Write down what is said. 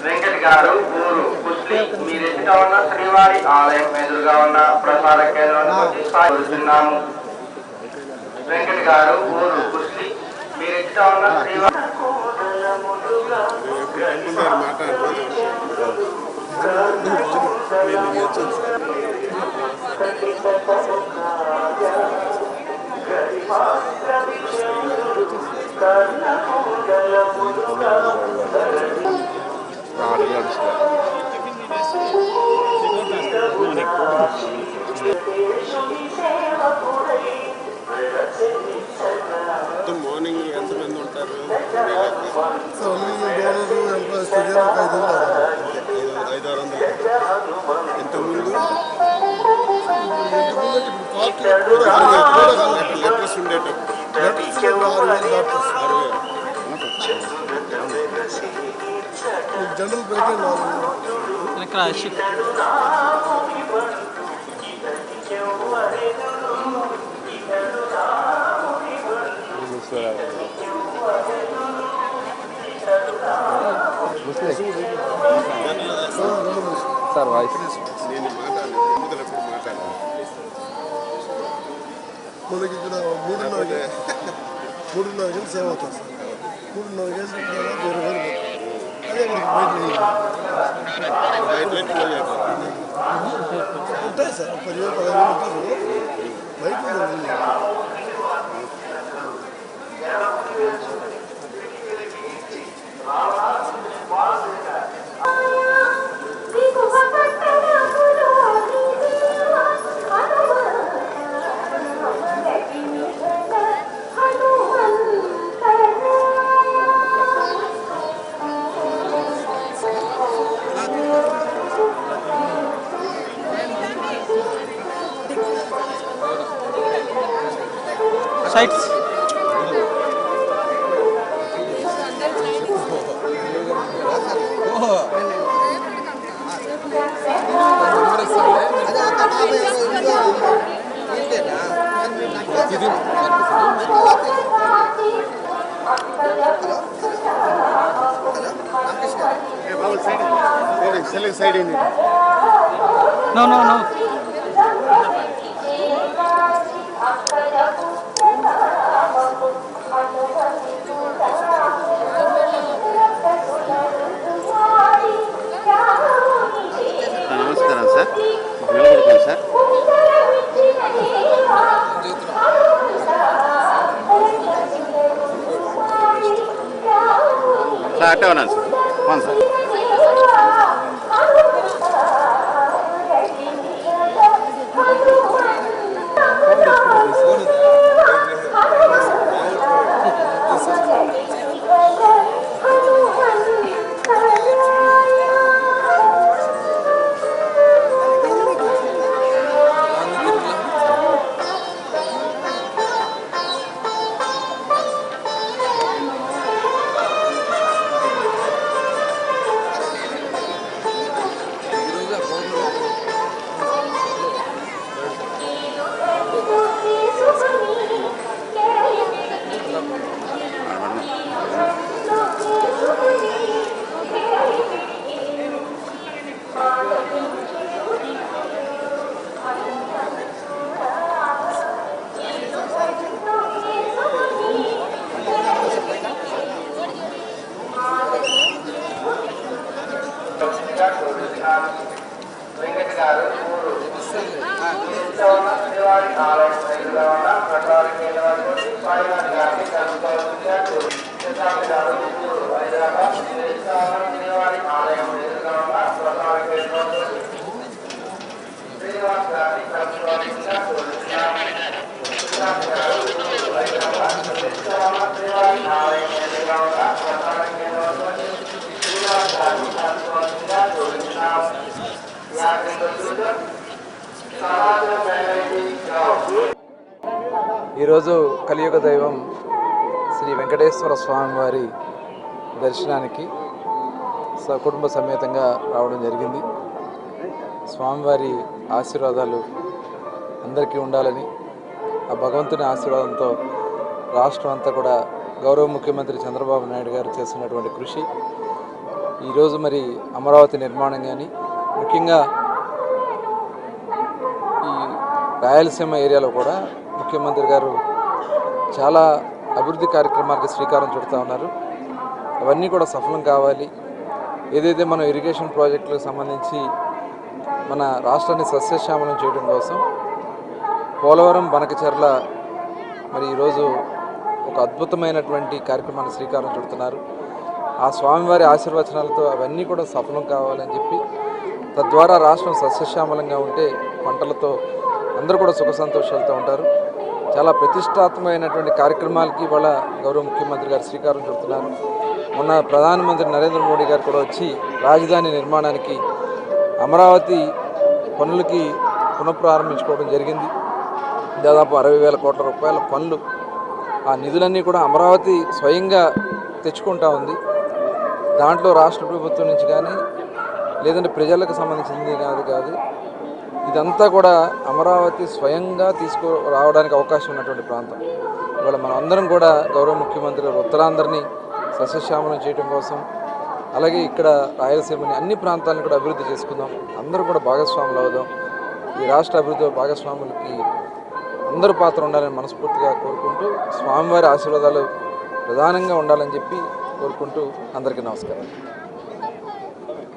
వెంకట్ గారు ఊరు కుస్లీ మీరెదుట ఉన్న శ్రీవారి ఆలయం ఎదురుగా ఉన్న ప్రసార కేంద్రానికి సాగుతున్నాము. వెంకట్ గారు ఊరు కుస్లీ మీరెదుట ఉన్న శ్రీవారి మార్నింగ్ ఎంతమంది ఉంటారు? 500 ఇంతకుముందు లెటర్స్ ఉండేటప్పుడు జనరల్ బ్రేక్ సార్ వాయిస్ నేను మాట్లాడాలి మనకి ఇక్కడ 3:30 గంటలు సేవ్ అవుతుంది సార్. 3:30 గంటలు అదే ఉంటాయి సార్. 10,000-15,000 ఉంటారు బయట. సైట్స్ సైడ్ నో నమస్కారం సార్. నిలబడుకోండి సార్. సార్ అట్టే ఉన్నాను సార్. అవును సార్. వెంకట్ గారు ఊరు శ్రీవారి ఆలయం ఎదురుగా ఉన్న ప్రసార కేంద్రానికి స్వామివారి గారిని కలుపుకోవాల్సిందిగా గారు ఊరు హైదరాబాద్ శ్రీవారి ఆలయం ఎదురుగా ఉన్న ప్రసార కేంద్రానికి శ్రీనివాస్ గారిని కలుపుకోవాల్సిందిగా హైదరాబాద్ శ్రీవారి ఆలయం ఎదురుగా ఉన్న ప్రసార కేంద్రానికి శ్రీనివాస్ గారిని కలుపుకోవాల్సిందిగా ఈరోజు కలియుగ దైవం శ్రీ వెంకటేశ్వర స్వామి వారి దర్శనానికి సకుటుంబ సమేతంగా రావడం జరిగింది. స్వామివారి ఆశీర్వాదాలు అందరికీ ఉండాలని, ఆ భగవంతుని ఆశీర్వాదంతో రాష్ట్రం అంతా కూడా గౌరవ ముఖ్యమంత్రి చంద్రబాబు నాయుడు గారు చేస్తున్నటువంటి కృషి ఈరోజు మరి అమరావతి నిర్మాణం కానీ ముఖ్యంగా ఈ రాయలసీమ ఏరియాలో కూడా ముఖ్యమంత్రి గారు చాలా అభివృద్ధి కార్యక్రమాలకు శ్రీకారం చుడుతూ ఉన్నారు. అవన్నీ కూడా సఫలం కావాలి. ఏదైతే మనం ఇరిగేషన్ ప్రాజెక్టులకు సంబంధించి మన రాష్ట్రాన్ని సస్యశ్యామలం చేయడం కోసం పోలవరం బనకచెర్ల మరి ఈరోజు ఒక అద్భుతమైనటువంటి కార్యక్రమాన్ని శ్రీకారం చుడుతున్నారు. ఆ స్వామివారి ఆశీర్వచనాలతో అవన్నీ కూడా సఫలం కావాలని చెప్పి తద్వారా రాష్ట్రం సస్యశ్యామలంగా ఉంటే పంటలతో అందరూ కూడా సుఖ సంతోషాలతో ఉంటారు. చాలా ప్రతిష్టాత్మకమైనటువంటి కార్యక్రమాలకి వాళ్ళ గౌరవ ముఖ్యమంత్రి గారు శ్రీకారం చుడుతున్నారు. మొన్న ప్రధానమంత్రి నరేంద్ర మోడీ గారు కూడా వచ్చి రాజధాని నిర్మాణానికి అమరావతి పనులకి పునఃప్రారంభించుకోవడం జరిగింది. దాదాపు 60,000 కోట్ల రూపాయల పనులు, ఆ నిధులన్నీ కూడా అమరావతి స్వయంగా తెచ్చుకుంటా ఉంది. దాంట్లో రాష్ట్ర ప్రభుత్వం నుంచి కానీ లేదంటే ప్రజలకు సంబంధించింది కాదు ఇదంతా కూడా అమరావతి స్వయంగా రావడానికి అవకాశం ఉన్నటువంటి ప్రాంతం. ఇవాళ మనం అందరం కూడా గౌరవ ముఖ్యమంత్రి ఉత్తరాంధ్రని సస్యశ్యామలం చేయడం కోసం, అలాగే ఇక్కడ రాయలసీమని అన్ని ప్రాంతాలను కూడా అభివృద్ధి చేసుకుందాం, అందరూ కూడా భాగస్వాములు అవుదాం. ఈ రాష్ట్ర అభివృద్ధి భాగస్వాములకి అందరూ పాత్ర ఉండాలని మనస్ఫూర్తిగా కోరుకుంటూ స్వామివారి ఆశీర్వాదాలు ప్రధానంగా ఉండాలని చెప్పి కోరుకుంటూ అందరికీ నమస్కారం.